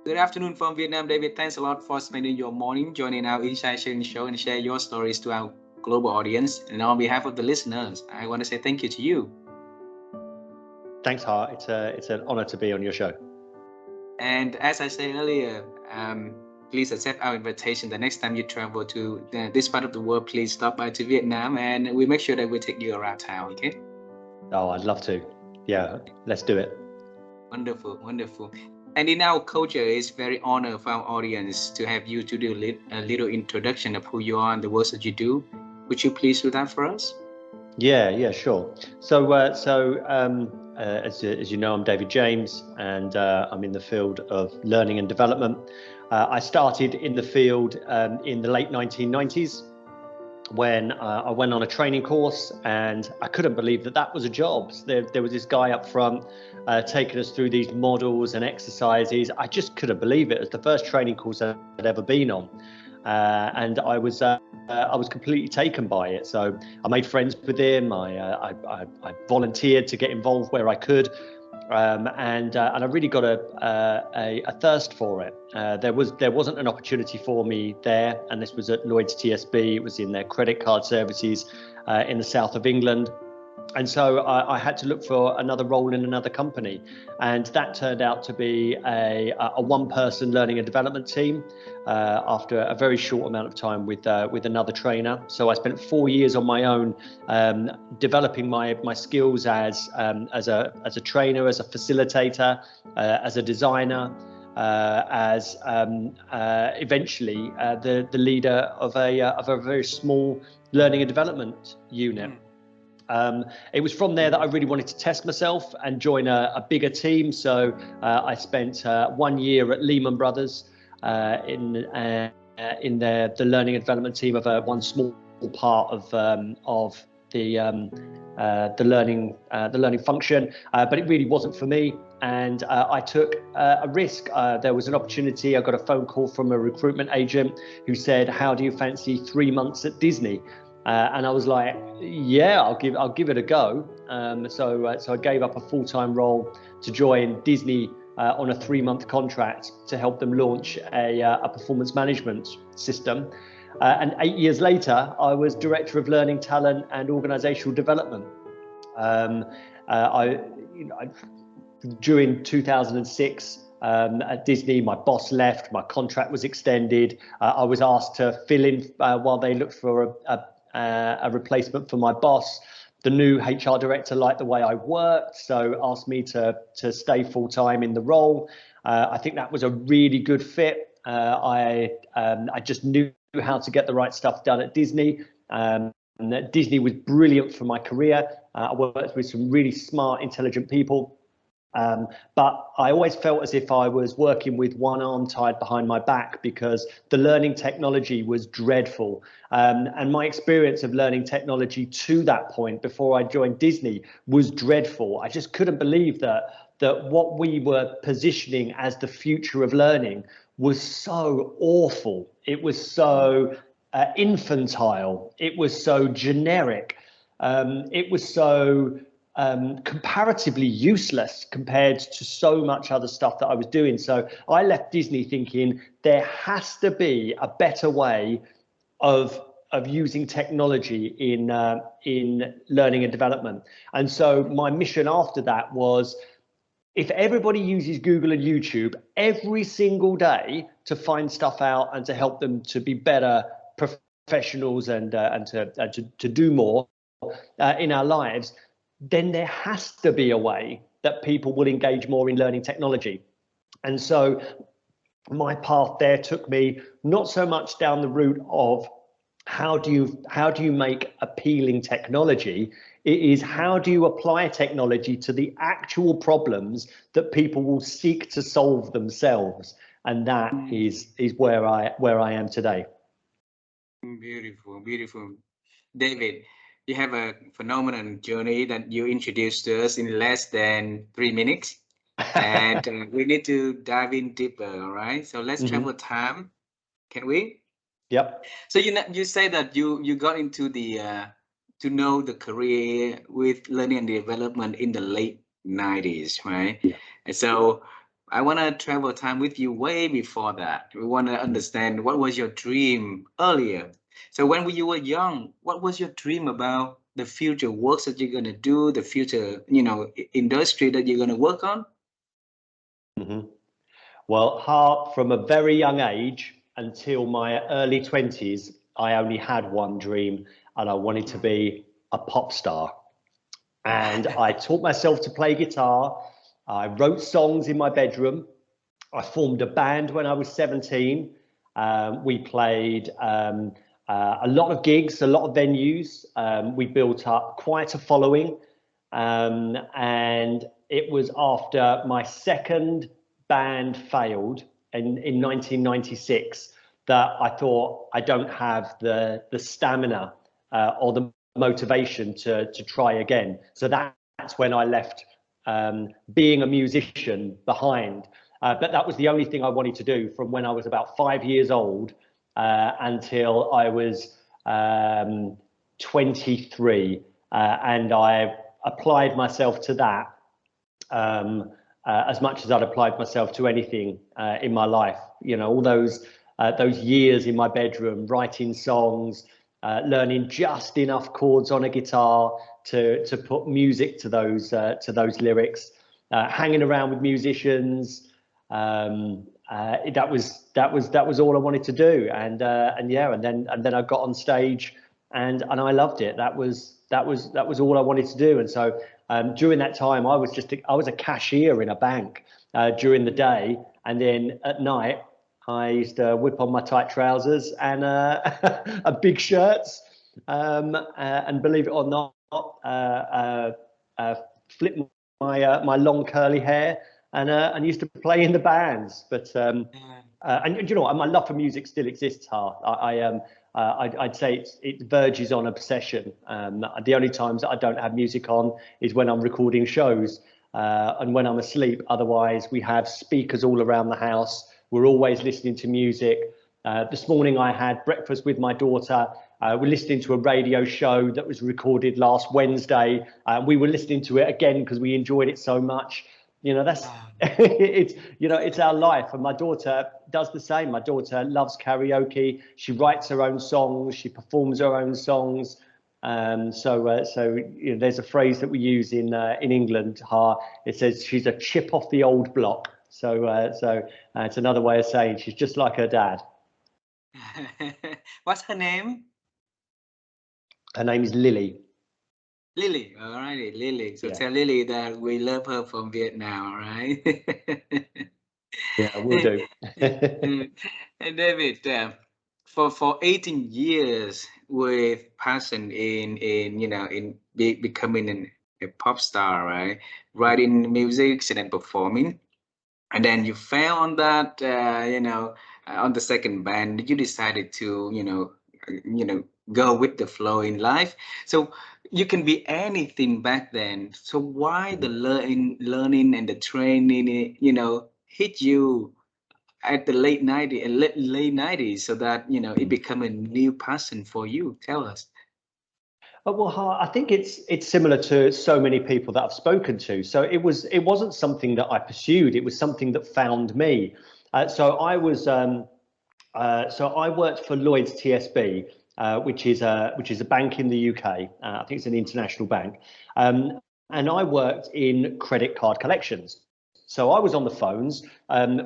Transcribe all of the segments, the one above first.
Good afternoon from Vietnam, David. Thanks a lot for spending your morning joining our Inside Sharing show and share your stories to our global audience. And on behalf of the listeners, I want to say thank you to you. Thanks, Hart. It's an honor to be on your show. And as I said earlier, please accept our invitation. The next time you travel to this part of the world, please stop by to Vietnam, and we make sure that we take you around town. Okay? Oh, I'd love to. Yeah, let's do it. Wonderful, wonderful. And in our culture, it's very honor for our audience to have you to do a little introduction of who you are and the work that you do. Would you please do that for us? Yeah, sure. So, as you know, I'm David James, and I'm in the field of learning and development. I started in the field in the late 1990s when I went on a training course, and I couldn't believe that was a job. There was this guy up front taking us through these models and exercises. I just couldn't believe it. It was the first training course I'd ever been on, and I was completely taken by it. So I made friends with him. I volunteered to get involved where I could. And I really got a thirst for it. There wasn't an opportunity for me there, and this was at Lloyd's TSB. It was in their credit card services in the south of England. And so I had to look for another role in another company, and that turned out to be a one-person learning and development team after a very short amount of time with another trainer. So I spent 4 years on my own, developing my skills as a trainer, as a facilitator, as a designer, as eventually the leader of a very small learning and development unit. It was from there that I really wanted to test myself and join a bigger team. So I spent 1 year at Lehman Brothers in the learning and development team of one small part of the learning function, but it really wasn't for me. And I took a risk. There was an opportunity. I got a phone call from a recruitment agent who said, "How do you fancy 3 months at Disney?" And I was like, "Yeah, I'll give it a go." So I gave up a full-time role to join Disney on a 3-month contract to help them launch a performance management system. And 8 years later, I was director of learning, talent, and organizational development. During 2006. At Disney, my boss left, my contract was extended. I was asked to fill in while they looked for a replacement for my boss. The new HR director liked the way I worked, so asked me to stay full time in the role. I think that was a really good fit. I just knew how to get the right stuff done at Disney. And Disney was brilliant for my career. I worked with some really smart, intelligent people. But I always felt as if I was working with one arm tied behind my back because the learning technology was dreadful. And my experience of learning technology to that point before I joined Disney was dreadful. I just couldn't believe that what we were positioning as the future of learning was so awful. It was so infantile. It was so generic. It was so comparatively useless compared to so much other stuff that I was doing. So I left Disney thinking there has to be a better way of using technology in learning and development. And so my mission after that was, if everybody uses Google and YouTube every single day to find stuff out and to help them to be better professionals and to do more in our lives, then there has to be a way that people will engage more in learning technology. And so my path there took me not so much down the route of how do you make appealing technology. It is how do you apply technology to the actual problems that people will seek to solve themselves. And that is where I am today. Beautiful, beautiful. David, you have a phenomenal journey that you introduced to us in less than 3 minutes. And we need to dive in deeper, all right? So let's travel time. Can we? Yep. So you say that you got into the to know the career with learning and development in the late 90s, right? Yeah. And so I want to travel time with you way before that. We want to understand what was your dream earlier. So when you were young, what was your dream about the future works that you're going to do, the future, industry that you're going to work on? Mhm. Well, from a very young age until my early 20s, I only had one dream, and I wanted to be a pop star. And I taught myself to play guitar. I wrote songs in my bedroom. I formed a band when I was 17. We played a lot of gigs, a lot of venues. We built up quite a following. And it was after my second band failed in 1996 that I thought I don't have the stamina or the motivation to try again. So that's when I left being a musician behind. But that was the only thing I wanted to do from when I was about 5 years old until I was 23. And I applied myself to that as much as I'd applied myself to anything in my life. You know, all those years in my bedroom, writing songs, learning just enough chords on a guitar to put music to those lyrics, hanging around with musicians. That was all I wanted to do, and then I got on stage, and I loved it. That was all I wanted to do. And so during that time, I was a cashier in a bank during the day, and then at night I used to whip on my tight trousers and a big shirts, and believe it or not, flip my long curly hair and used to play in the bands. But and you know what, my love for music still exists, Ha. I'd say it verges on obsession. The only times that I don't have music on is when I'm recording shows and when I'm asleep. Otherwise, we have speakers all around the house. We're always listening to music. This morning I had breakfast with my daughter. We're listening to a radio show that was recorded last Wednesday. We were listening to it again because we enjoyed it so much. You know, that's it's our life. And my daughter does the same. My daughter loves karaoke. She writes her own songs. She performs her own songs. So there's a phrase that we use in England. It says she's a chip off the old block. So it's another way of saying she's just like her dad. What's her name? Her name is Lily. Lily, all righty, Lily. So Yeah. tell Lily that we love her from Vietnam, all right? Yeah, we'll do. And David, for 18 years with passion in becoming a pop star, right? Writing music and then performing, and then you fail on that, on the second band. You decided to, go with the flow in life. So you can be anything back then. So why the learning and the training, hit you at the late 90s, late 90s, so that it become a new passion for you? Tell us. Well, I think it's similar to so many people that I've spoken to. So it wasn't something that I pursued. It was something that found me. So I worked for Lloyds TSB, which is a bank in the UK. I think it's an international bank, and I worked in credit card collections. So I was on the phones,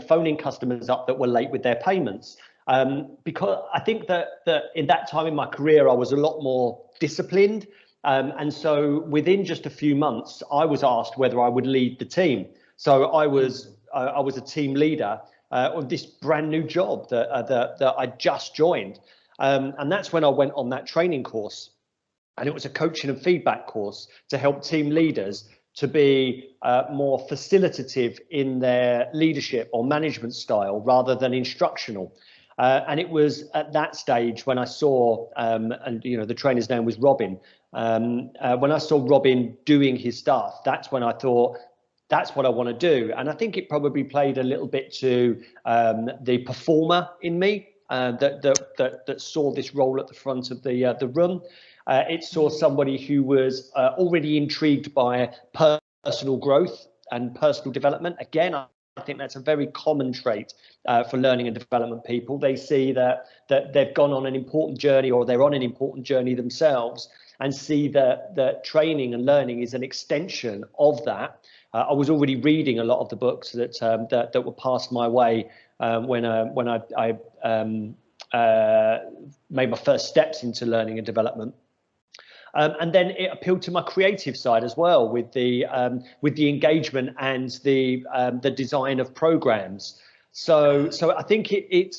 phoning customers up that were late with their payments. Because I think that in that time in my career, I was a lot more disciplined. And so within just a few months, I was asked whether I would lead the team. So I was a team leader of this brand new job that I just joined. And that's when I went on that training course. And it was a coaching and feedback course to help team leaders to be more facilitative in their leadership or management style rather than instructional. And it was at that stage when I saw, and the trainer's name was Robin. When I saw Robin doing his stuff, that's when I thought, that's what I want to do. And I think it probably played a little bit to the performer in me that saw this role at the front of the room. It saw somebody who was already intrigued by personal growth and personal development. Again, think that's a very common trait for learning and development people. They see that they've gone on an important journey, or they're on an important journey themselves, and see that training and learning is an extension of that. I was already reading a lot of the books that were passed my way when I made my first steps into learning and development. And then it appealed to my creative side as well, with the engagement and the design of programs. So I think it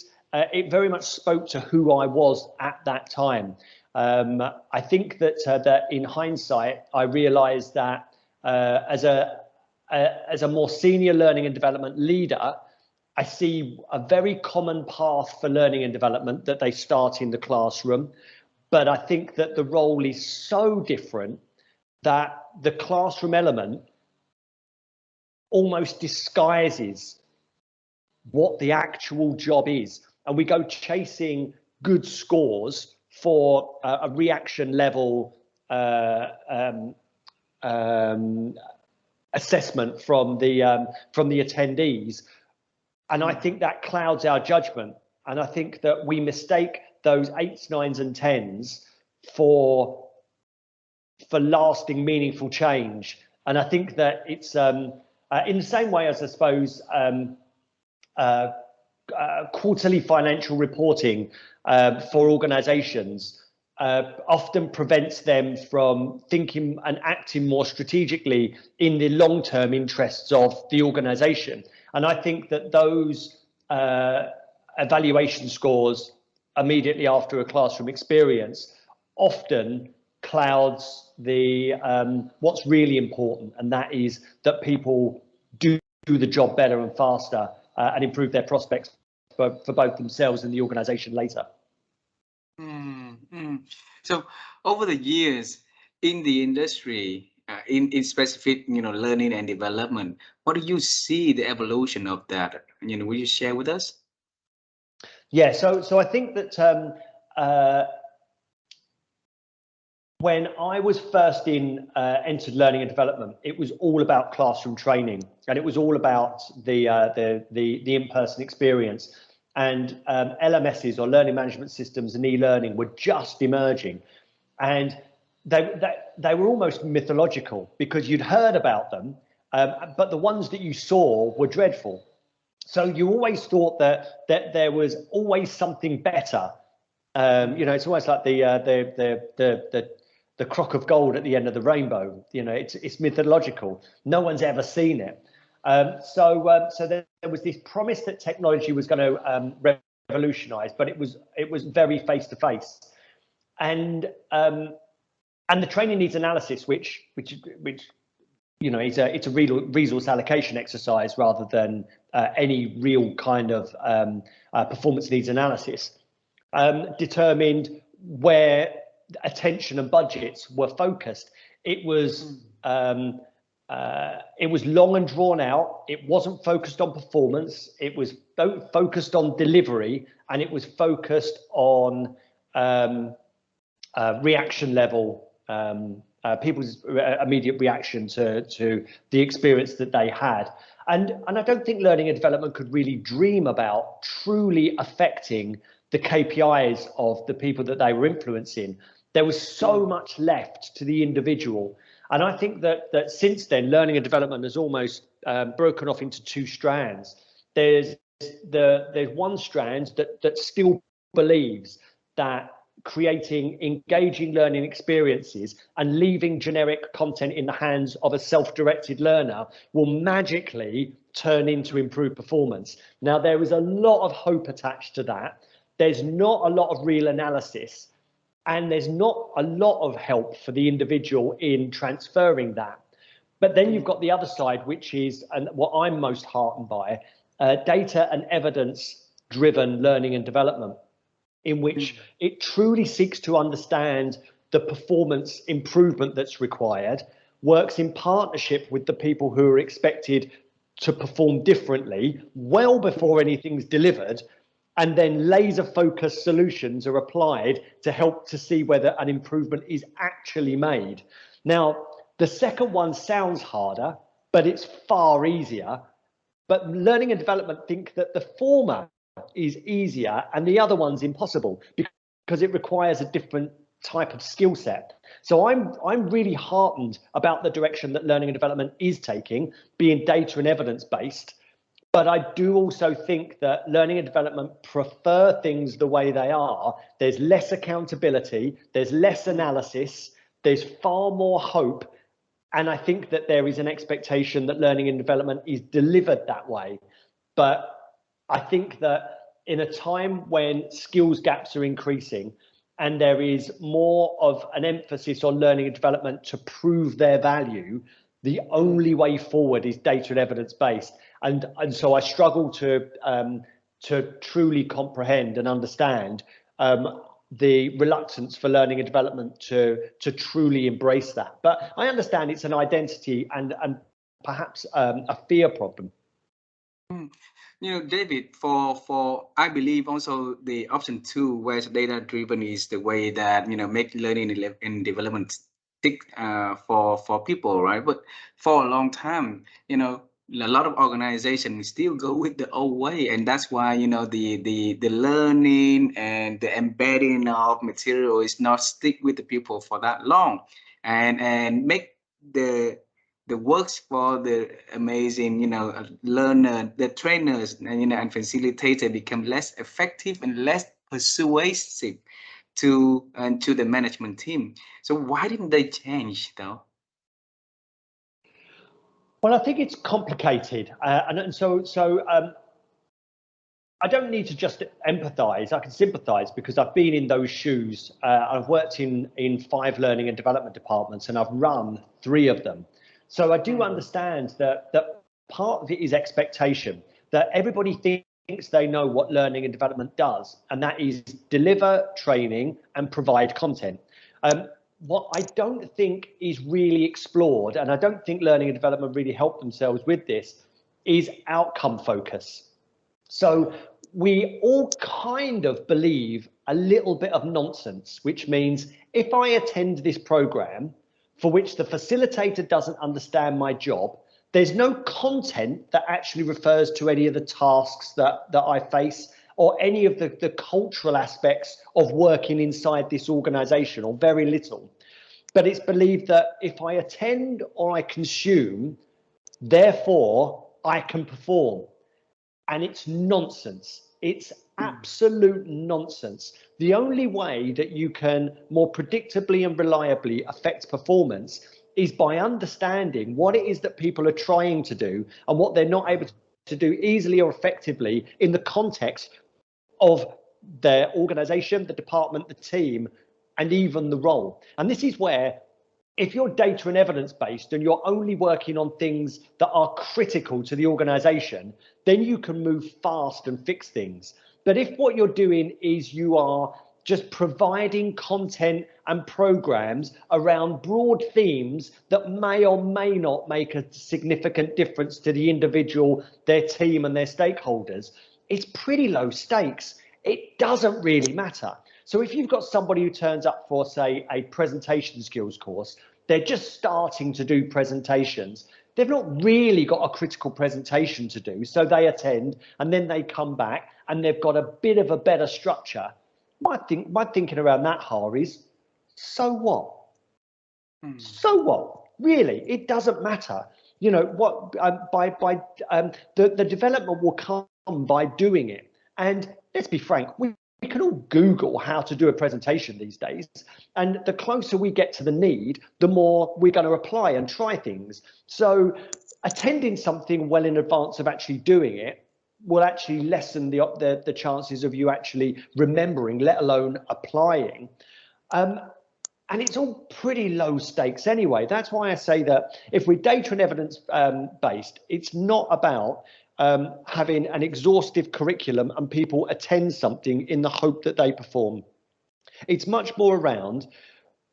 very much spoke to who I was at that time. I think that in hindsight, I realised that as a more senior learning and development leader, I see a very common path for learning and development, that they start in the classroom. But I think that the role is so different that the classroom element almost disguises what the actual job is. And we go chasing good scores for a reaction level assessment from the attendees. And I think that clouds our judgment. And I think that we mistake those 8s, 9s and 10s for lasting, meaningful change. And I think that it's in the same way as, I suppose, quarterly financial reporting for organizations often prevents them from thinking and acting more strategically in the long-term interests of the organization. And I think that those evaluation scores immediately after a classroom experience often clouds the what's really important, and that is that people do the job better and faster and improve their prospects for both themselves and the organization later. So over the years in the industry, in specific, learning and development, what do you see the evolution of that? Will you share with us? Yeah, so I think that when I was first entered learning and development, it was all about classroom training, and it was all about the in-person experience. And LMSs, or learning management systems, and e-learning were just emerging, and they were almost mythological, because you'd heard about them, but the ones that you saw were dreadful. So you always thought that there was always something better. It's almost like the crock of gold at the end of the rainbow. It's mythological. No one's ever seen it. So there was this promise that technology was going to revolutionize, but it was very face to face, and the training needs analysis, which it's a resource allocation exercise rather than any real kind of performance needs analysis, determined where attention and budgets were focused. It was long and drawn out. It wasn't focused on performance. It was focused on delivery, and it was focused on reaction level, people's immediate reaction to the experience that they had. And I don't think learning and development could really dream about truly affecting the KPIs of the people that they were influencing. There was so much left to the individual. And I think that since then, learning and development has almost broken off into two strands. There's one strand that still believes that creating engaging learning experiences and leaving generic content in the hands of a self-directed learner will magically turn into improved performance. Now, there is a lot of hope attached to that. There's not a lot of real analysis, and there's not a lot of help for the individual in transferring that. But then you've got the other side, which is, and what I'm most heartened by, data and evidence driven learning and development, in which it truly seeks to understand the performance improvement that's required, works in partnership with the people who are expected to perform differently well before anything's delivered, and then laser focused solutions are applied to help to see whether an improvement is actually made. Now, the second one sounds harder, but it's far easier. But learning and development think that the former is easier and the other one's impossible because it requires a different type of skill set. So I'm really heartened about the direction that learning and development is taking, being data and evidence based. But I do also think that learning and development prefer things the way they are. There's less accountability, there's less analysis, there's far more hope. And I think that there is an expectation that learning and development is delivered that way. But I think that in a time when skills gaps are increasing and there is more of an emphasis on learning and development to prove their value, the only way forward is data and evidence based. And so I struggle to truly comprehend and understand the reluctance for learning and development to truly embrace that. But I understand it's an identity and perhaps a fear problem. David, for I believe also the option two, where data driven is the way that make learning and development stick for people, right? But for a long time, a lot of organizations still go with the old way, and that's why the learning and the embedding of material is not stick with the people for that long, and make the works for the amazing learner, the trainers, and facilitator become less effective and less persuasive to the management team. So why didn't they change though? Well, I think it's complicated, and so I don't need to just empathize. I can sympathize because I've been in those shoes. I've worked in 5 learning and development departments, and I've run 3 of them. So I do understand that part of it is expectation, that everybody thinks they know what learning and development does, and that is deliver training and provide content. What I don't think is really explored, and I don't think learning and development really help themselves with this, is outcome focus. So we all kind of believe a little bit of nonsense, which means if I attend this program for which the facilitator doesn't understand my job, there's no content that actually refers to any of the tasks that I face or any of the cultural aspects of working inside this organization, or very little. But it's believed that if I attend or I consume, therefore I can perform. And it's nonsense. It's absolute nonsense. The only way that you can more predictably and reliably affect performance is by understanding what it is that people are trying to do and what they're not able to do easily or effectively in the context of their organization, the department, the team, and even the role. And this is where, if you're data and evidence based and you're only working on things that are critical to the organization, then you can move fast and fix things. But if what you're doing is you are just providing content and programs around broad themes that may or may not make a significant difference to the individual, their team and their stakeholders, it's pretty low stakes. It doesn't really matter. So if you've got somebody who turns up for, say, a presentation skills course, they're just starting to do presentations. They've not really got a critical presentation to do, so they attend and then they come back and they've got a bit of a better structure. My thinking around that, Har, is so what? So what? Really, it doesn't matter. What the development will come by doing it. And let's be frank, we can all Google how to do a presentation these days. And the closer we get to the need, the more we're going to apply and try things. So attending something well in advance of actually doing it will actually lessen the chances of you actually remembering, let alone applying. And it's all pretty low stakes anyway. That's why I say that if we're data and evidence based, it's not about having an exhaustive curriculum and people attend something in the hope that they perform. It's much more around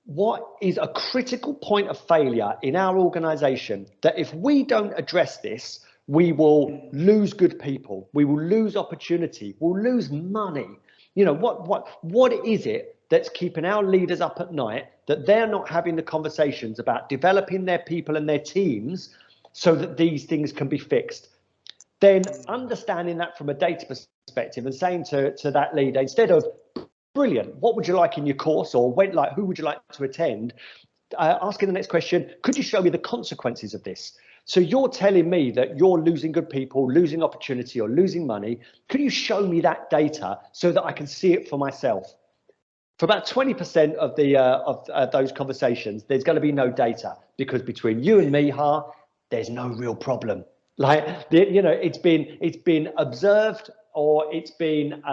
what is a critical point of failure in our organization, that if we don't address this, we will lose good people, we will lose opportunity, we'll lose money. What is it that's keeping our leaders up at night, that they're not having the conversations about developing their people and their teams so that these things can be fixed? then understanding that from a data perspective and saying to that leader, instead of brilliant, what would you like in your course, or who would you like to attend, asking the next question, could you show me the consequences of this? So you're telling me that you're losing good people, losing opportunity, or losing money. Could you show me that data so that I can see it for myself? For about 20% of those conversations, there's going to be no data, because between you and me, there's no real problem. Like, it's been observed, or it's been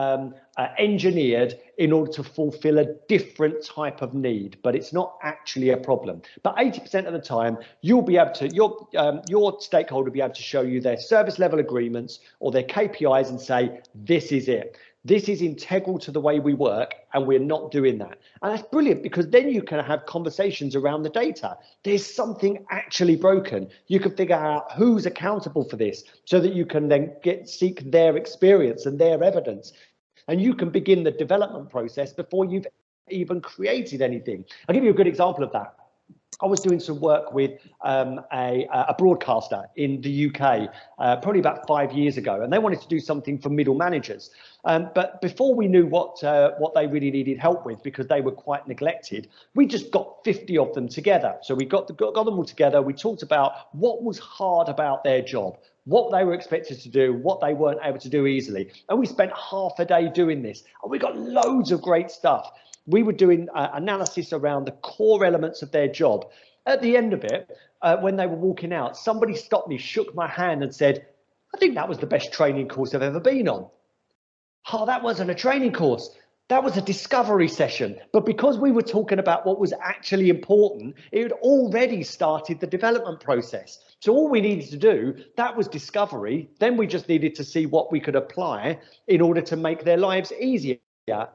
engineered in order to fulfill a different type of need, but it's not actually a problem. But 80% of the time, you'll be able to, your stakeholder will be able to show you their service level agreements or their KPIs and say, this is it. This is integral to the way we work, and we're not doing that. And that's brilliant, because then you can have conversations around the data. There's something actually broken. You can figure out who's accountable for this, so that you can then seek their experience and their evidence. And you can begin the development process before you've even created anything. I'll give you a good example of that. I was doing some work with a broadcaster in the UK probably about 5 years ago, and they wanted to do something for middle managers. But before we knew what they really needed help with, because they were quite neglected, we just got 50 of them together. So we got them all together. We talked about what was hard about their job, what they were expected to do, what they weren't able to do easily. And we spent half a day doing this, and we got loads of great stuff. We were doing analysis around the core elements of their job. At the end of it, when they were walking out, somebody stopped me, shook my hand and said, I think that was the best training course I've ever been on. Oh, that wasn't a training course. That was a discovery session. But because we were talking about what was actually important, it had already started the development process. So all we needed to do, that was discovery. Then we just needed to see what we could apply in order to make their lives easier,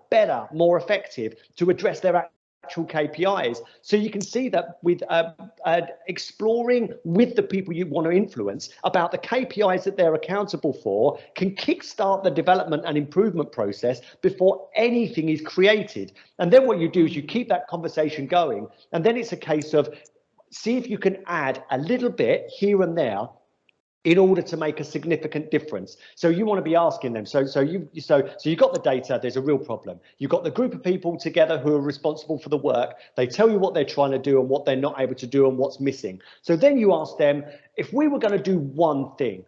better, more effective, to address their actual KPIs. So you can see that with exploring with the people you want to influence about the KPIs that they're accountable for can kickstart the development and improvement process before anything is created. And then what you do is you keep that conversation going, and then it's a case of see if you can add a little bit here and there in order to make a significant difference. So you want to be asking them, so you've got the data, there's a real problem. You've got the group of people together who are responsible for the work. They tell you what they're trying to do and what they're not able to do and what's missing. So then you ask them, if we were going to do one thing,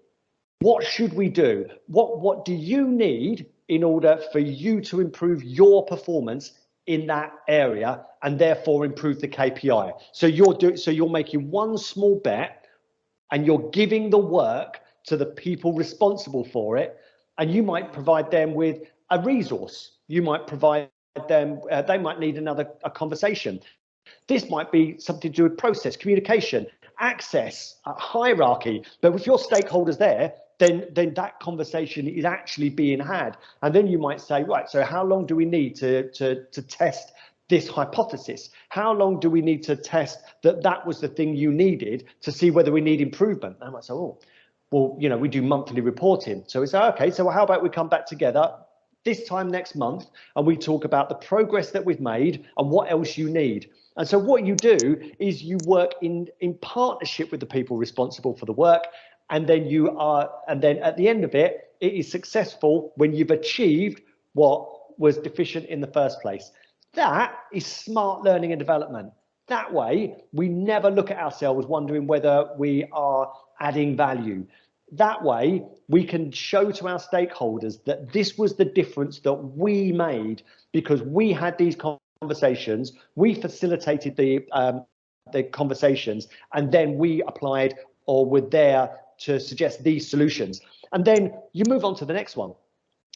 what should we do? What do you need in order for you to improve your performance in that area and therefore improve the KPI? So you're making one small bet, and you're giving the work to the people responsible for it, and you might provide them with a resource. You might provide them, they might need a conversation. This might be something to do with process, communication, access, hierarchy. But with your stakeholders there, then that conversation is actually being had. And then you might say, right, so how long do we need to test this hypothesis? How long do we need to test that was the thing you needed to see whether we need improvement? And I might say, oh, well, we do monthly reporting. So we say, okay, so how about we come back together this time next month and we talk about the progress that we've made and what else you need. And so what you do is you work in partnership with the people responsible for the work. And then at the end of it, it is successful when you've achieved what was deficient in the first place. That is smart learning and development. That way, we never look at ourselves wondering whether we are adding value. That way, we can show to our stakeholders that this was the difference that we made because we had these conversations, we facilitated the conversations, and then we applied or were there to suggest these solutions. And then you move on to the next one.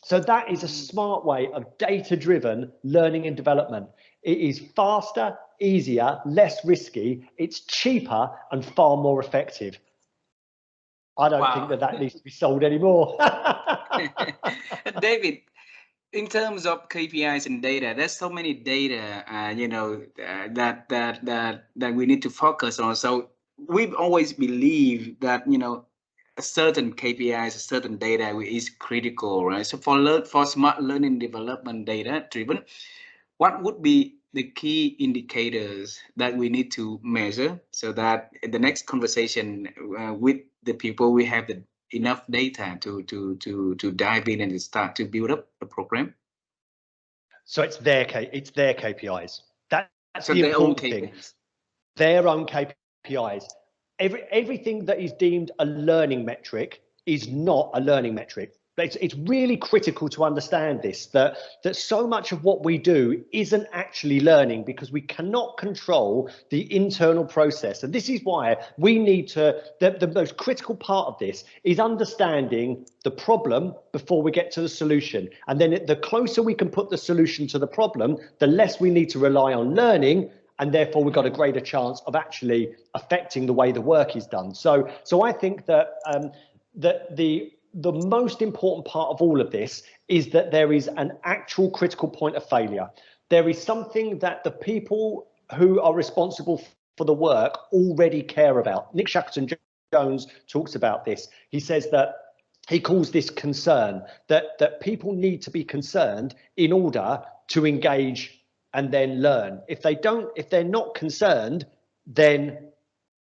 So that is a smart way of data-driven learning and development. It is faster, easier, less risky, it's cheaper and far more effective. I don't think that needs to be sold anymore. David, in terms of KPIs and data, there's so many data, that we need to focus on. So we've always believed that, a certain KPIs, a certain data is critical, right? So for smart learning development data driven, what would be the key indicators that we need to measure so that in the next conversation with the people we have enough data to dive in and start to build up a program? So it's their KPIs. That's So the their own important thing. KPIs. Their own KPIs. Everything that is deemed a learning metric is not a learning metric. It's really critical to understand this, that so much of what we do isn't actually learning, because we cannot control the internal process. And this is why we need to, the most critical part of this is understanding the problem before we get to the solution. And then the closer we can put the solution to the problem, the less we need to rely on learning, and therefore we've got a greater chance of actually affecting the way the work is done. So I think that the most important part of all of this is that there is an actual critical point of failure. There is something that the people who are responsible for the work already care about. Nick Shackleton-Jones talks about this. He says that he calls this concern, that people need to be concerned in order to engage and then learn. If they're not concerned, then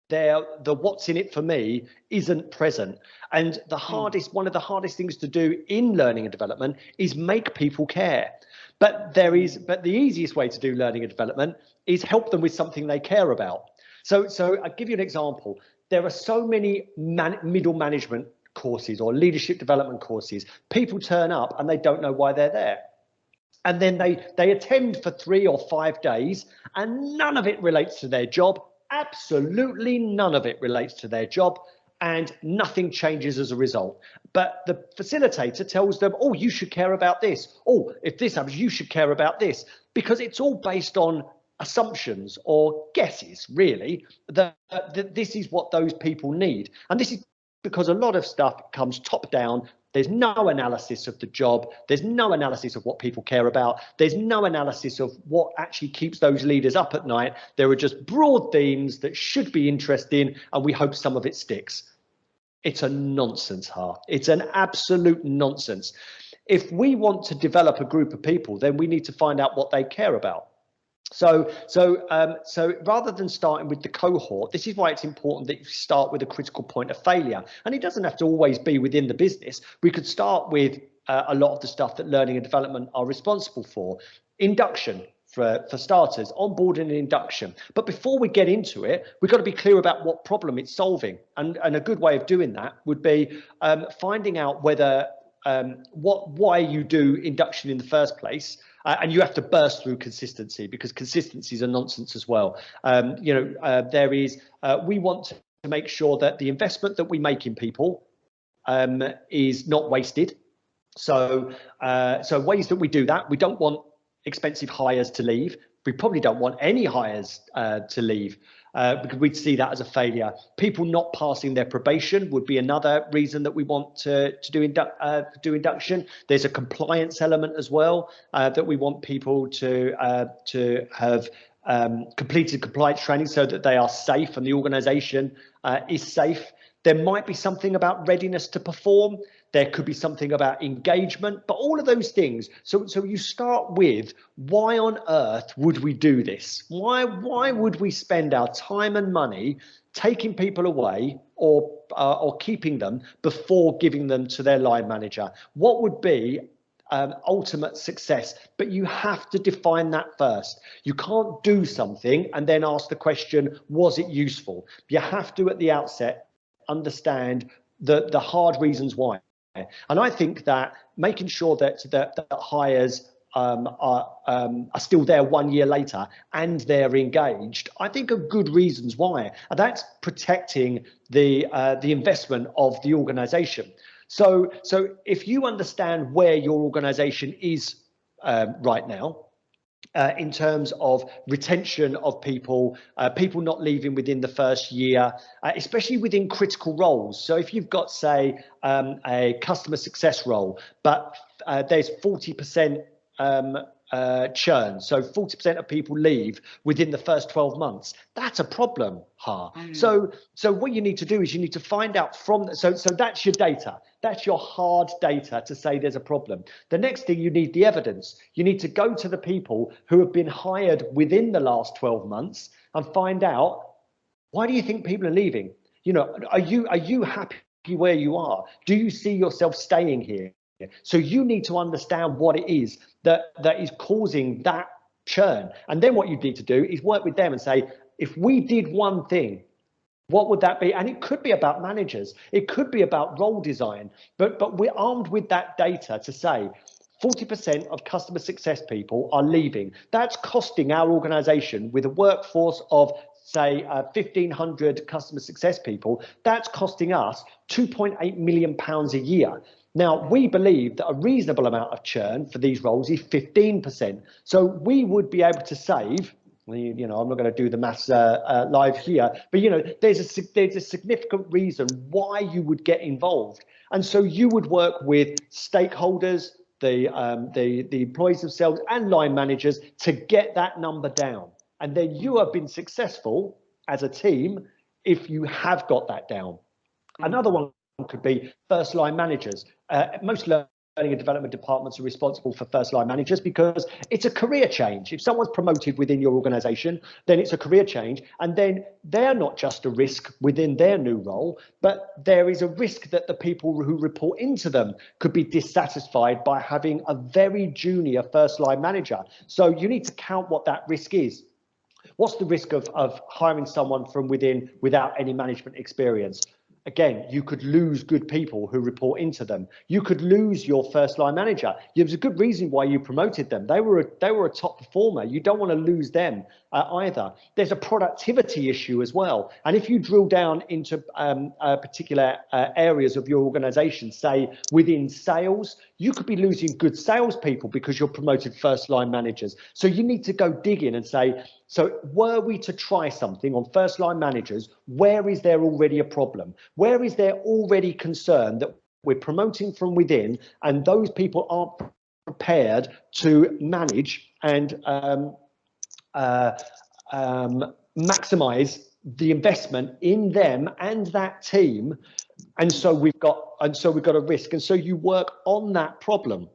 the what's in it for me isn't present. And one of the hardest things to do in learning and development is make people care. But the easiest way to do learning and development is help them with something they care about. So I'll give you an example. There are so many middle management courses or leadership development courses. People turn up and they don't know why they're there. And then they attend for 3 or 5 days and none of it relates to their job. Absolutely none of it relates to their job, and nothing changes as a result. But the facilitator tells them, oh, you should care about this. Oh, if this happens, you should care about this, because it's all based on assumptions or guesses, really, that this is what those people need. And this is because a lot of stuff comes top down. There's no analysis of the job. There's no analysis of what people care about. There's no analysis of what actually keeps those leaders up at night. There are just broad themes that should be interesting, and we hope some of it sticks. It's a nonsense, It's an absolute nonsense. If we want to develop a group of people, then we need to find out what they care about. So rather than starting with the cohort, this is why it's important that you start with a critical point of failure. And it doesn't have to always be within the business. We could start with a lot of the stuff that learning and development are responsible for. Induction, for starters, onboarding and induction. But before we get into it, we've got to be clear about what problem it's solving. And a good way of doing that would be finding out whether why you do induction in the first place. And you have to burst through consistency, because consistency is a nonsense as well. We want to make sure that the investment that we make in people is not wasted. So ways that we do that, we don't want expensive hires to leave. We probably don't want any hires to leave, because we'd see that as a failure. People not passing their probation would be another reason that we want to do induction. There's a compliance element as well, that we want people to have completed compliance training so that they are safe and the organisation is safe. There might be something about readiness to perform. There could be something about engagement, but all of those things. So you start with, why on earth would we do this? Why would we spend our time and money taking people away or keeping them before giving them to their line manager? What would be ultimate success? But you have to define that first. You can't do something and then ask the question, was it useful? You have to, at the outset, understand the hard reasons why. And I think that making sure that hires are still there 1 year later and they're engaged, I think are good reasons why. And that's protecting the investment of the organisation. So if you understand where your organisation is right now, in terms of retention of people, people not leaving within the first year, especially within critical roles. So if you've got, say, a customer success role, but there's 40% churn, so 40% of people leave within the first 12 months, that's a problem. So what you need to do is you need to find out so that's your data. That's your hard data to say there's a problem. The next thing, you need the evidence. You need to go to the people who have been hired within the last 12 months and find out, why do you think people are leaving? Are you happy where you are? Do you see yourself staying here? So you need to understand what it is that is causing that churn. And then what you need to do is work with them and say, if we did one thing, what would that be? And it could be about managers. It could be about role design. But we're armed with that data to say 40% of customer success people are leaving. That's costing our organization, with a workforce of, say, 1,500 customer success people, that's costing us £2.8 million a year. Now, we believe that a reasonable amount of churn for these roles is 15%. So we would be able to save, you know, I'm not going to do the maths live here, but, you know, there's a significant reason why you would get involved. And so you would work with stakeholders, the employees themselves and line managers to get that number down. And then you have been successful as a team if you have got that down. Another one could be first line managers. Most learning and development departments are responsible for first line managers because it's a career change. If someone's promoted within your organization, then it's a career change. And then they're not just a risk within their new role, but there is a risk that the people who report into them could be dissatisfied by having a very junior first line manager. So you need to count what that risk is. What's the risk of hiring someone from within without any management experience? Again, you could lose good people who report into them. You could lose your first line manager. There's a good reason why you promoted them. They were a top performer. You don't want to lose them either. There's a productivity issue as well. And if you drill down into particular areas of your organization, say within sales, you could be losing good salespeople because you're promoted first line managers. So you need to go dig in and say, so were we to try something on first line managers, where is there already a problem? Where is there already concern that we're promoting from within and those people aren't prepared to manage and maximize the investment in them and that team? And so we've got a risk. And so you work on that problem.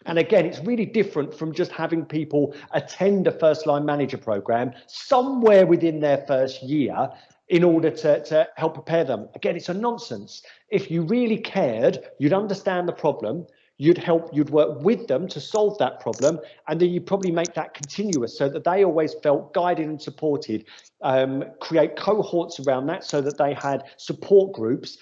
And again, it's really different from just having people attend a first line manager program somewhere within their first year in order to help prepare them. Again, it's a nonsense. If you really cared, you'd understand the problem, you'd work with them to solve that problem, and then you probably make that continuous so that they always felt guided and supported. Create cohorts around that so that they had support groups,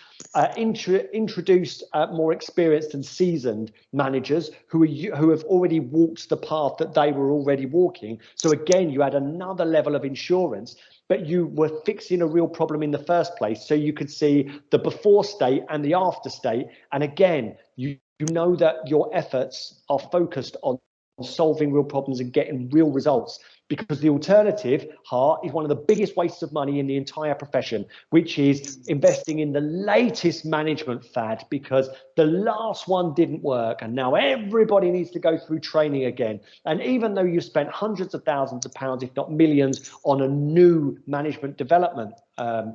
introduce more experienced and seasoned managers who have already walked the path that they were already walking. So again, you had another level of insurance, but you were fixing a real problem in the first place. So you could see the before state and the after state. And again, you know that your efforts are focused on solving real problems and getting real results, because the alternative, is one of the biggest wastes of money in the entire profession, which is investing in the latest management fad because the last one didn't work and now everybody needs to go through training again. And even though you spent hundreds of thousands of pounds, if not millions, on a new management development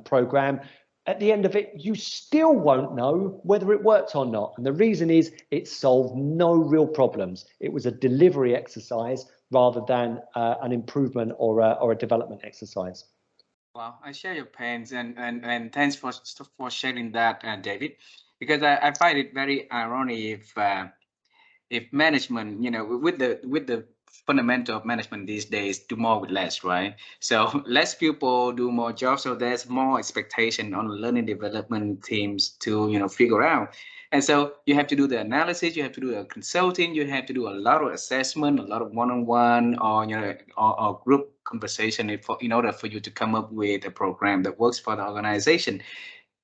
program, at the end of it, you still won't know whether it worked or not. And the reason is it solved no real problems. It was a delivery exercise rather than an improvement or a development exercise. Well, I share your pains, and thanks for sharing that, David, because I find it very ironic if management, you know, with the fundamental of management these days, do more with less, right? So less people do more jobs, so there's more expectation on learning development teams to, you know, figure out. And so you have to do the analysis, you have to do the consulting, you have to do a lot of assessment, a lot of one-on-one or, you know, or group conversation in order for you to come up with a program that works for the organization.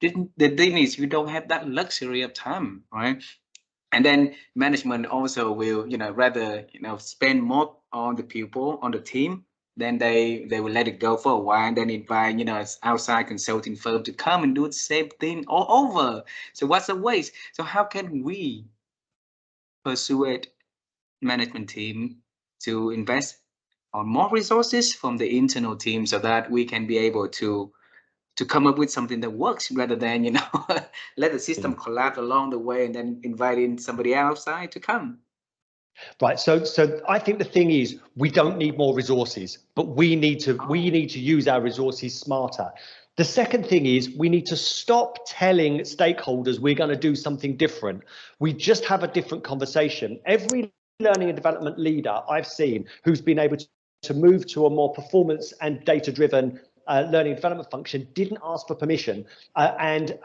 The thing is, you don't have that luxury of time, right? And then management also will, you know, rather, you know, spend more on the people, on the team, then they will let it go for a while and then invite, you know, outside consulting firm to come and do the same thing all over. So what's the waste? So how can we persuade management team to invest on more resources from the internal team so that we can be able to come up with something that works rather than, you know, let the system collapse along the way and then inviting somebody outside to come. Right. So I think the thing is, we don't need more resources, but we need to use our resources smarter. The second thing is we need to stop telling stakeholders we're going to do something different. We just have a different conversation. Every learning and development leader I've seen who's been able to move to a more performance and data-driven learning and development function didn't ask for permission and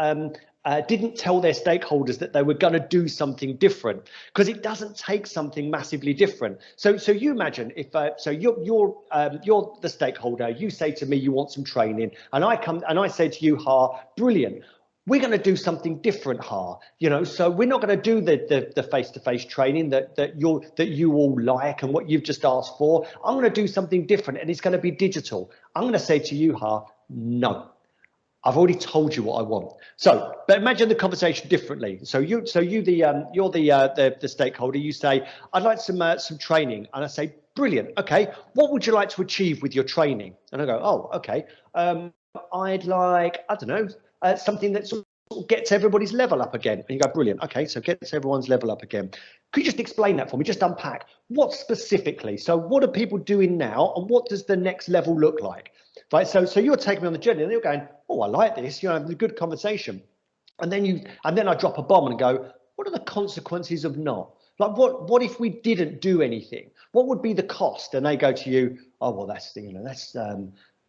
didn't tell their stakeholders that they were going to do something different, because it doesn't take something massively different. So you imagine if you're the stakeholder, you say to me you want some training, and I come and I say to you, Ha, brilliant, we're going to do something different, Ha. You know, so we're not going to do the face-to-face training that you all like and what you've just asked for. I'm going to do something different, and it's going to be digital. I'm going to say to you, Ha, no. I've already told you what I want. So, but imagine the conversation differently. So you're the stakeholder. You say, I'd like some training, and I say, brilliant. Okay, what would you like to achieve with your training? And I go, oh, okay. I'd like, I don't know, something that sort of gets everybody's level up again. And you go, brilliant. Okay, so gets everyone's level up again. Could you just explain that for me? Just unpack what specifically. So what are people doing now, and what does the next level look like? Right. So you're taking me on the journey, and you're going, oh, I like this. You know, having a good conversation, and then I drop a bomb and go, what are the consequences of not? Like, what if we didn't do anything? What would be the cost? And they go to you, oh, well, that's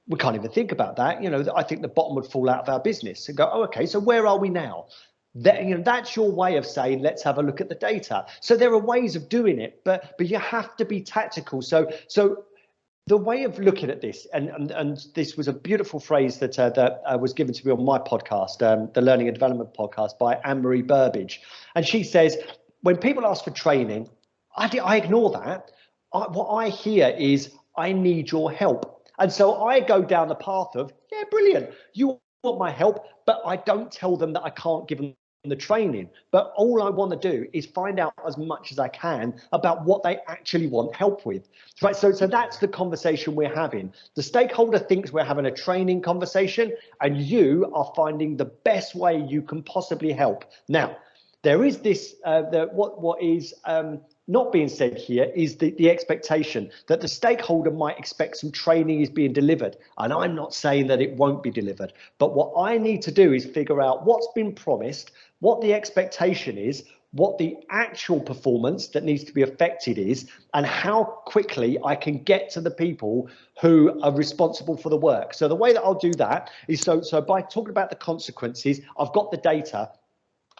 we can't even think about that. You know, I think the bottom would fall out of our business. And go, oh, okay, so where are we now? That, you know, that's your way of saying, let's have a look at the data. So there are ways of doing it, but you have to be tactical. So the way of looking at this, and this was a beautiful phrase that was given to me on my podcast, the Learning and Development podcast by Anne-Marie Burbage. And she says, when people ask for training, I ignore that. What I hear is, I need your help. And so I go down the path of, yeah, brilliant, you want my help, but I don't tell them that I can't give them the training. But all I want to do is find out as much as I can about what they actually want help with. Right. So that's the conversation we're having. The stakeholder thinks we're having a training conversation, and you are finding the best way you can possibly help. Now, there is this what is not being said here is the expectation that the stakeholder might expect some training is being delivered. And I'm not saying that it won't be delivered, but what I need to do is figure out what's been promised, what the expectation is, what the actual performance that needs to be affected is, and how quickly I can get to the people who are responsible for the work. So the way that I'll do that is so by talking about the consequences, I've got the data.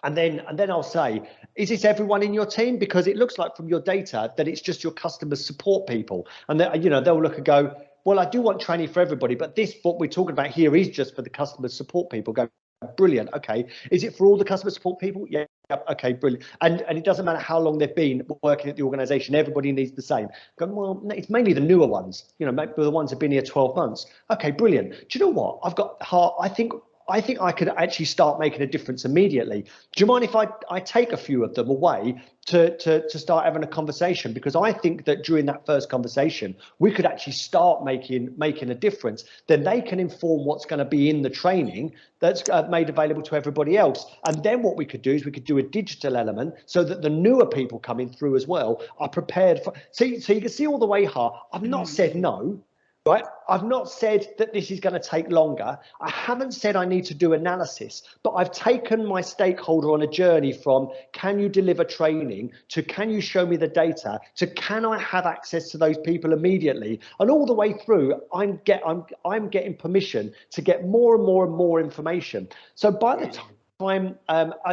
And then I'll say, is this everyone in your team? Because it looks like from your data that it's just your customer support people. And they'll look and go, well, I do want training for everybody, but this, what we're talking about here, is just for the customer support people. Go, brilliant. Okay. Is it for all the customer support people? Yeah. Okay, brilliant. And it doesn't matter how long they've been working at the organization, everybody needs the same. Go, well, it's mainly the newer ones, maybe the ones who've been here 12 months. Okay, brilliant. Do you know what? I think I could actually start making a difference immediately. Do you mind if I take a few of them away to start having a conversation? Because I think that during that first conversation, we could actually start making a difference. Then they can inform what's going to be in the training that's made available to everybody else. And then what we could do is we could do a digital element so that the newer people coming through as well are prepared for. So you can see all the way, I've not said no. Right? I've not said that this is going to take longer. I haven't said I need to do analysis, but I've taken my stakeholder on a journey from can you deliver training to can you show me the data to can I have access to those people immediately, and all the way through I'm getting permission to get more and more and more information. So by the time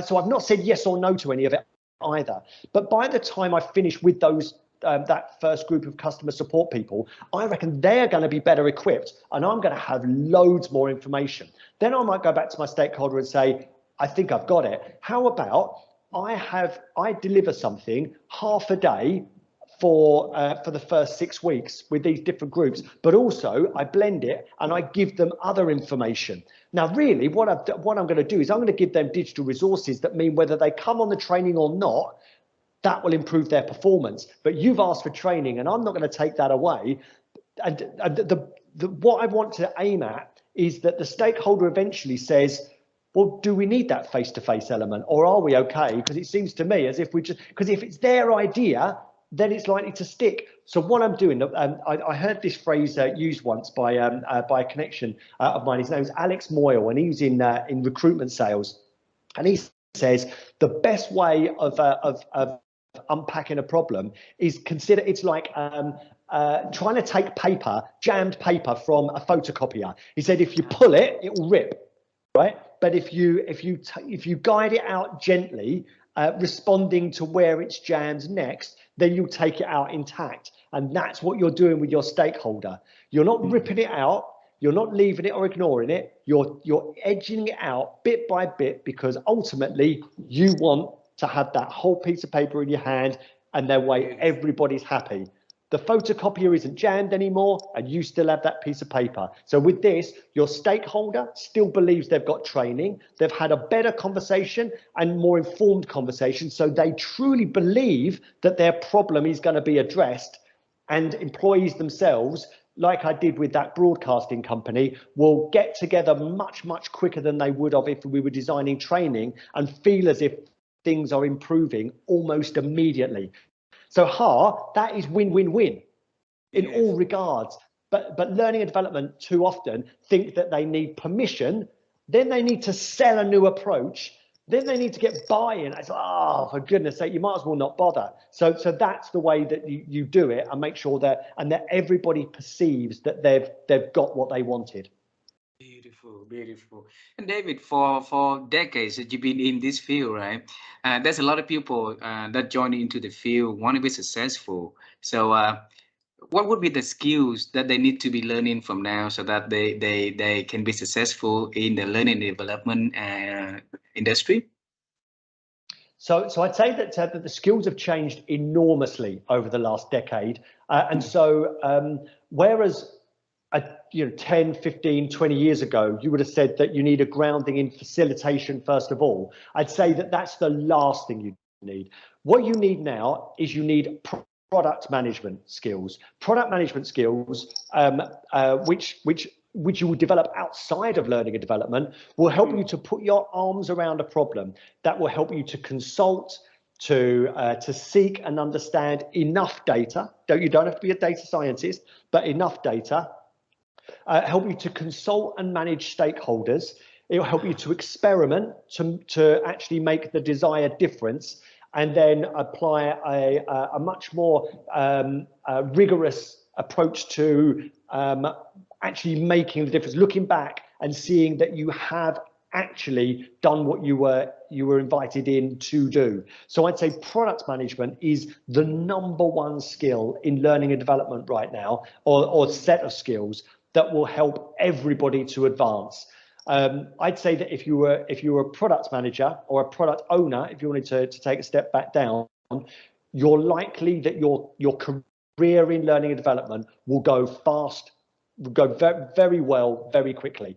so I've not said yes or no to any of it either, but by the time I finish with those that first group of customer support people, I reckon they're going to be better equipped, and I'm going to have loads more information. Then I might go back to my stakeholder and say, I think I've got it. How about I deliver something half a day for the first 6 weeks with these different groups, but also I blend it and I give them other information. Now, really, what I'm going to do is I'm going to give them digital resources that mean whether they come on the training or not, that will improve their performance. But you've asked for training, and I'm not going to take that away. And what I want to aim at is that the stakeholder eventually says, well, do we need that face-to-face element, or are we okay? Because it seems to me as if because if it's their idea, then it's likely to stick. So what I'm doing, I heard this phrase used once by a connection of mine. His name is Alex Moyle, and he's in recruitment sales, and he says the best way of unpacking a problem is consider it's like trying to take paper, jammed paper from a photocopier. He said if you pull it, it will rip, right? But if you guide it out gently, responding to where it's jammed next, then you'll take it out intact. And that's what you're doing with your stakeholder. You're not ripping it out. You're not leaving it or ignoring it. You're edging it out bit by bit, because ultimately you want to have that whole piece of paper in your hand, and that way everybody's happy. The photocopier isn't jammed anymore, and you still have that piece of paper. So with this, your stakeholder still believes they've got training, they've had a better conversation and more informed conversation, so they truly believe that their problem is going to be addressed. And employees themselves, like I did with that broadcasting company, will get together much, much quicker than they would have if we were designing training, and feel as if things are improving almost immediately. So that is win-win-win in all regards. But learning and development too often think that they need permission, then they need to sell a new approach, then they need to get buy-in. It's like, oh, for goodness sake, you might as well not bother. So that's the way that you do it, and make sure that everybody perceives that they've got what they wanted. Beautiful, beautiful. And David, for decades that you've been in this field, right? There's a lot of people that join into the field, want to be successful. So what would be the skills that they need to be learning from now, so that they can be successful in the learning and development industry? So I'd say that the skills have changed enormously over the last decade. And so whereas 10, 15, 20 years ago, you would have said that you need a grounding in facilitation first of all, I'd say that that's the last thing you need. What you need now is you need product management skills. Product management skills, which you will develop outside of learning and development, will help you to put your arms around a problem. That will help you to consult, to seek and understand enough data. You don't have to be a data scientist, but enough data. Help you to consult and manage stakeholders. It will help you to experiment, to actually make the desired difference, and then apply a much more rigorous approach to actually making the difference, looking back and seeing that you have actually done what you were invited in to do. So I'd say product management is the #1 skill in learning and development right now, or set of skills that will help everybody to advance. I'd say that if you were a product manager or a product owner, if you wanted to take a step back down, you're likely that your career in learning and development will go fast, will go very well, very quickly.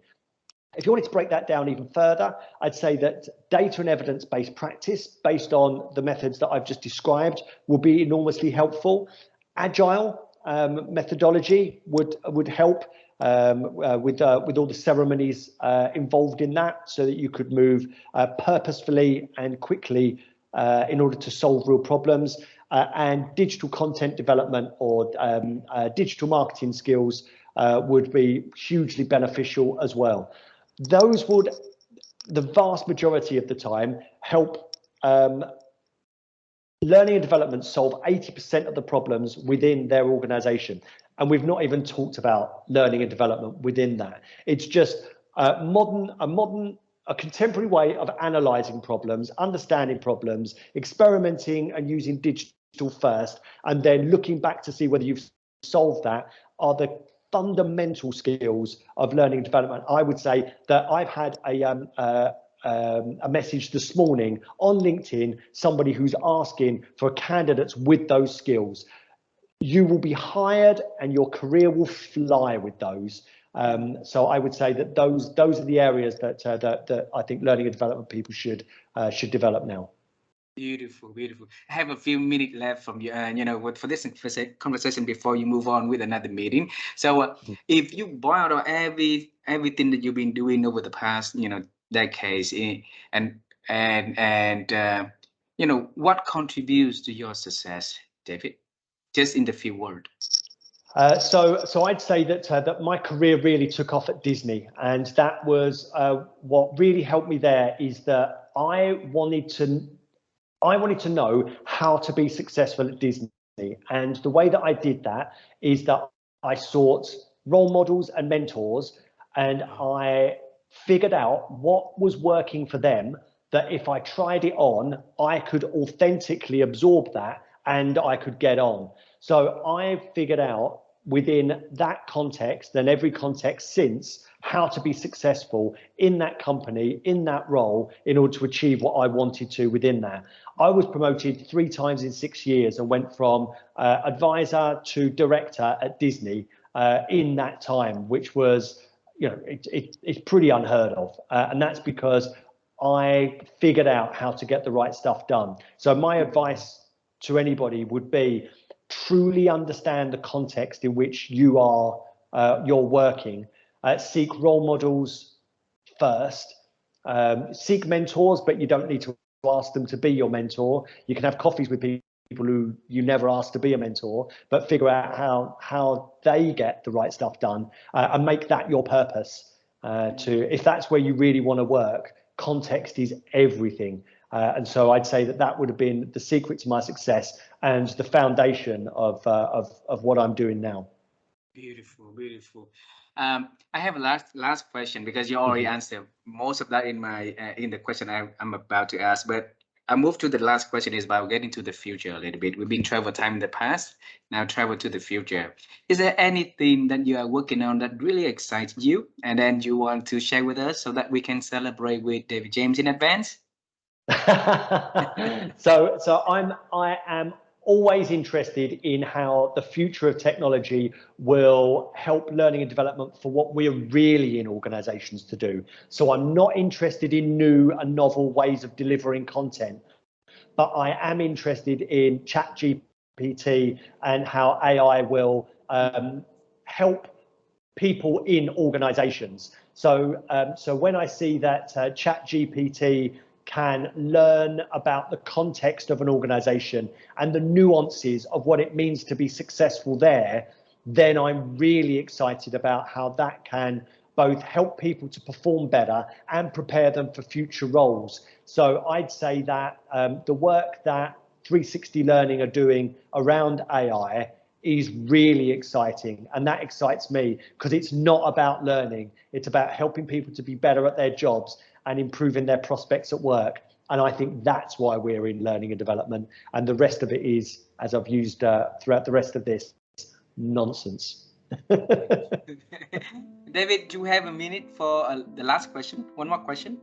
If you wanted to break that down even further, I'd say that data and evidence-based practice based on the methods that I've just described will be enormously helpful. Agile methodology would help with all the ceremonies involved in that, so that you could move purposefully and quickly in order to solve real problems. And digital content development or digital marketing skills would be hugely beneficial as well. Those would, the vast majority of the time, help learning and development solve 80% of the problems within their organization. And we've not even talked about learning and development within that. It's just a contemporary way of analyzing problems, understanding problems, experimenting and using digital first, and then looking back to see whether you've solved that, are the fundamental skills of learning and development. I would say that I've had a message this morning on LinkedIn, somebody who's asking for candidates with those skills. You will be hired and your career will fly with those. So I would say that those are the areas that I think learning and development people should develop now. Beautiful, beautiful. I have a few minutes left from you, for this conversation before you move on with another meeting. So, if you boil out everything that you've been doing over the past, decades, and what contributes to your success, David? Just in the few words. So I'd say that my career really took off at Disney, and that was what really helped me there is that I wanted to know how to be successful at Disney. And the way that I did that is that I sought role models and mentors, and I figured out what was working for them, that if I tried it on, I could authentically absorb that and I could get on. So I figured out within that context and every context since how to be successful in that company, in that role, in order to achieve what I wanted to within that. I was promoted 3 times in 6 years and went from advisor to director at Disney in that time, which was, it's pretty unheard of. And that's because I figured out how to get the right stuff done. So my advice to anybody would be truly understand the context in which you're working. Seek role models first. Seek mentors, but you don't need to ask them to be your mentor. You can have coffees with people who you never asked to be a mentor, but figure out how they get the right stuff done and make that your purpose. If that's where you really want to work, context is everything. And so I'd say that would have been the secret to my success and the foundation of what I'm doing now. Beautiful, beautiful. I have a last question because you already answered most of that in the question I'm about to ask. But I move to the last question is about getting to the future a little bit. We've been travel time in the past, now travel to the future. Is there anything that you are working on that really excites you and then you want to share with us so that we can celebrate with David James in advance? So I am always interested in how the future of technology will help learning and development for what we're really in organizations to do. So I'm not interested in new and novel ways of delivering content, but I am interested in ChatGPT and how AI will help people in organizations. So when I see that ChatGPT can learn about the context of an organization and the nuances of what it means to be successful there, then I'm really excited about how that can both help people to perform better and prepare them for future roles. So I'd say that the work that 360 Learning are doing around AI is really exciting, and that excites me because it's not about learning, it's about helping people to be better at their jobs and improving their prospects at work. And I think that's why we're in learning and development, and the rest of it is, as I've used throughout the rest of this, nonsense. David, do you have a minute for the last question? One more question.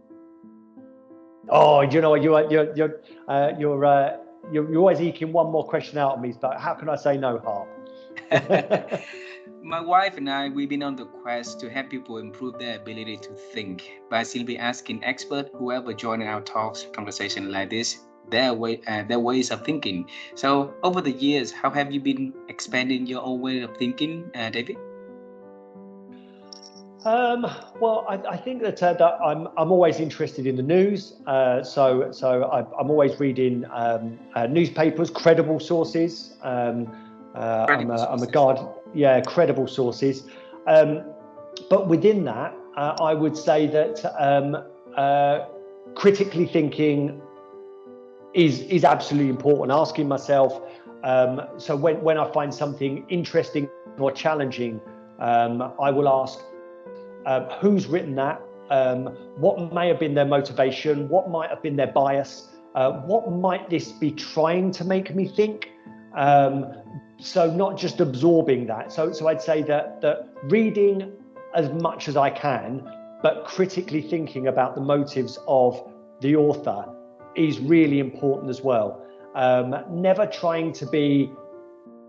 Oh, you're always eking one more question out of me, but how can I say no, Harp? My wife and I, we've been on the quest to help people improve their ability to think by simply asking experts, whoever joining our talks, conversation like this, their ways of thinking. So over the years, how have you been expanding your own way of thinking, David? Well, I think that I'm always interested in the news. So I'm always reading newspapers, credible sources. I'm a guard, credible sources. But within that, I would say that critically thinking is absolutely important. Asking myself, so when I find something interesting or challenging, I will ask, who's written that? What may have been their motivation? What might have been their bias? What might this be trying to make me think? So not just absorbing that. So I'd say that reading as much as I can, but critically thinking about the motives of the author is really important as well. Never trying to be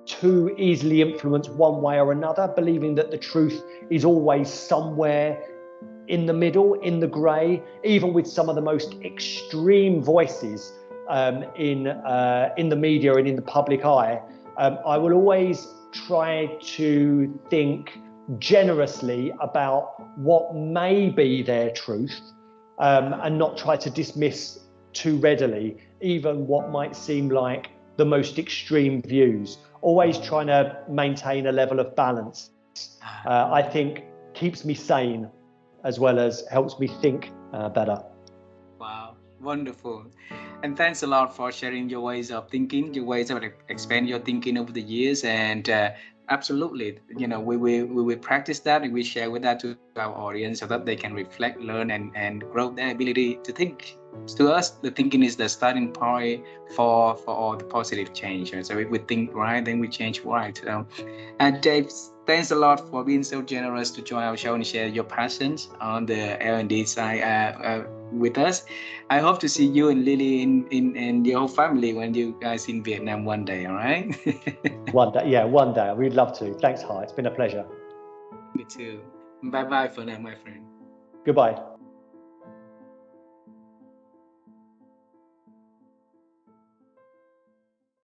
too easily influenced one way or another, believing that the truth is always somewhere in the middle, in the grey, even with some of the most extreme voices in the media and in the public eye. I will always try to think generously about what may be their truth and not try to dismiss too readily even what might seem like the most extreme views, always trying to maintain a level of balance. I think keeps me sane as well as helps me think better. Wow, wonderful. And thanks a lot for sharing your ways of thinking, your ways of expand your thinking over the years. And absolutely, we will practice that and we share with that to our audience so that they can reflect, learn, and grow their ability to think. To us, the thinking is the starting point for all the positive change. So if we think right, then we change right. And Dave, thanks a lot for being so generous to join our show and share your passions on the L&D side with us. I hope to see you and Lily in your whole family when you guys in Vietnam one day, all right? One day, yeah, one day. We'd love to. Thanks, Hai. It's been a pleasure. Me too. Bye bye for now, my friend. Goodbye.